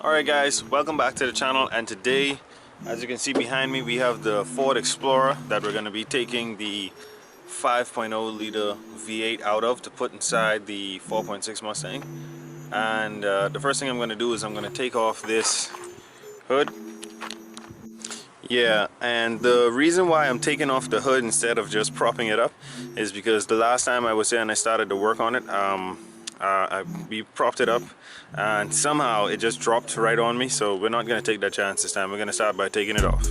Alright guys, welcome back to the channel, and today, as you can see behind me, we have the Ford Explorer that we're going to be taking the 5.0 liter V8 out of to put inside the 4.6 Mustang. And the first thing I'm going to do is I'm going to take off this hood. Yeah, and the reason why I'm taking off the hood instead of just propping it up is because the last time I was there and I started to work on it, we propped it up and somehow it just dropped right on me. So we're not going to take that chance this time. We're going to start by taking it off.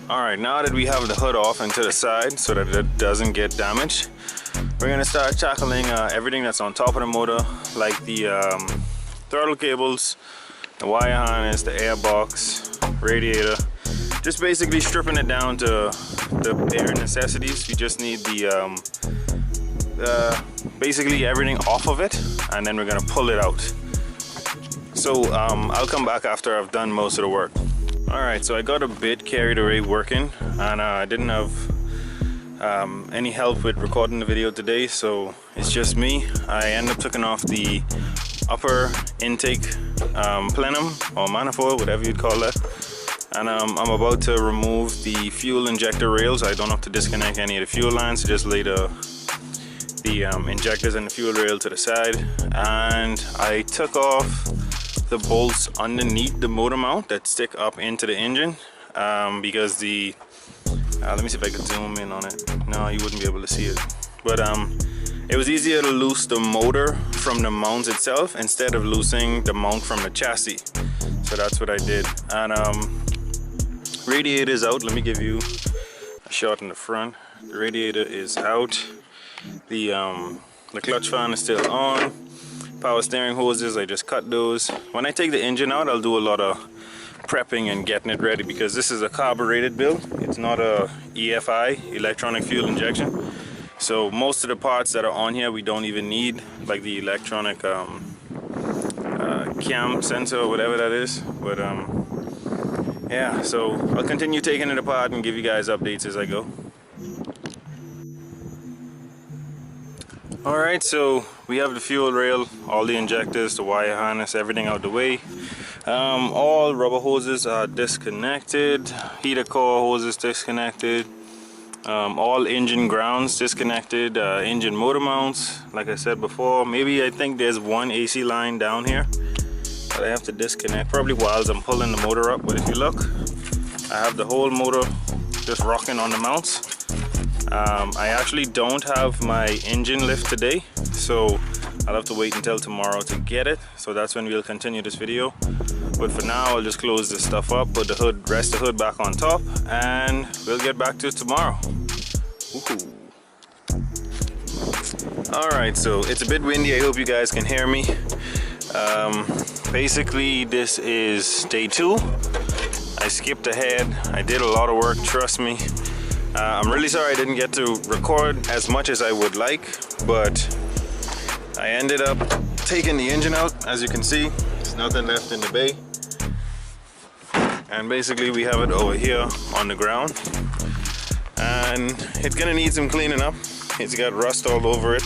Alright, now that we have the hood off and to the side so that it doesn't get damaged, we're going to start tackling everything that's on top of the motor, like the throttle cables, the wire harness, the airbox, radiator. Just basically stripping it down to the bare necessities. We just need the basically everything off of it, and then we're going to pull it out. So I'll come back after I've done most of the work. Alright, so I got a bit carried away working, and I didn't have any help with recording the video today, so it's just me. I ended up taking off the upper intake plenum or manifold, whatever you'd call that, and I'm about to remove the fuel injector rails. I don't have to disconnect any of the fuel lines, so just lay the injectors and the fuel rail to the side, and I took off the bolts underneath the motor mount that stick up into the engine, because the let me see if I can zoom in on it. No, you wouldn't be able to see it, but it was easier to loose the motor from the mount itself instead of loosing the mount from the chassis. So that's what I did. And radiator is out. Let me give you a shot in the front. The radiator is out. The clutch fan is still on. Power steering hoses, I just cut those. When I take the engine out, I'll do a lot of prepping and getting it ready, because this is a carbureted build. It's not a EFI, electronic fuel injection. So most of the parts that are on here we don't even need, like the electronic cam sensor or whatever that is. But yeah, so I'll continue taking it apart and give you guys updates as I go. Alright, so we have the fuel rail, all the injectors, the wire harness, everything out the way. All rubber hoses are disconnected, heater core hoses disconnected, all engine grounds disconnected, engine motor mounts, like I said before. I think there's one AC line down here that I have to disconnect, probably while I'm pulling the motor up. But if you look, I have the whole motor just rocking on the mounts. I actually don't have my engine lift today, so I'll have to wait until tomorrow to get it. So that's when we'll continue this video. But for now, I'll just close this stuff up, put the hood, rest the hood back on top, and we'll get back to it tomorrow. Alright, so it's a bit windy. I hope you guys can hear me. Basically, this is day 2. I skipped ahead. I did a lot of work, trust me. I'm really sorry I didn't get to record as much as I would like, but I ended up taking the engine out. As you can see, there's nothing left in the bay, and basically we have it over here on the ground, and it's gonna need some cleaning up. It's got rust all over it,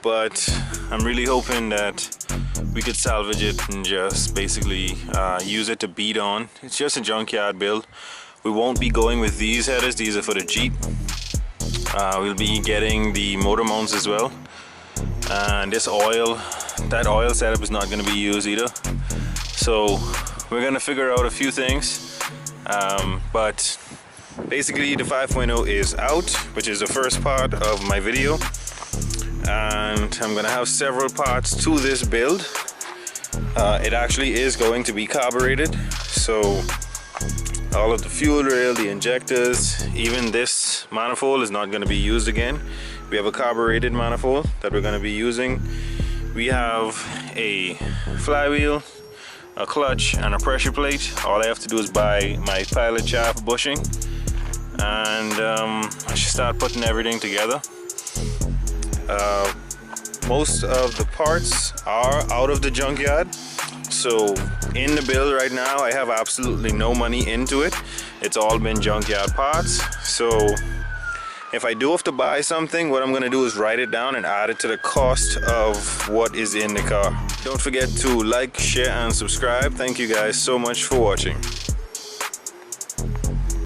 but I'm really hoping that we could salvage it and just basically use it to beat on. It's just a junkyard build. We won't be going with these headers. These are for the Jeep. We'll be getting the motor mounts as well. And this oil, that oil setup is not going to be used either. So we're going to figure out a few things. But basically the 5.0 is out, which is the first part of my video. And I'm going to have several parts to this build. It actually is going to be carbureted. So all of the fuel rail, the injectors, even this manifold is not going to be used again. We have a carbureted manifold that we're going to be using. We have a flywheel, a clutch, and a pressure plate. All I have to do is buy my pilot shaft bushing, and I should start putting everything together. Most of the parts are out of the junkyard. So in the build right now, I have absolutely no money into it. It's all been junkyard parts. So if I do have to buy something, what I'm gonna do is write it down and add it to the cost of what is in the car. Don't forget to like, share, and subscribe. Thank you guys so much for watching.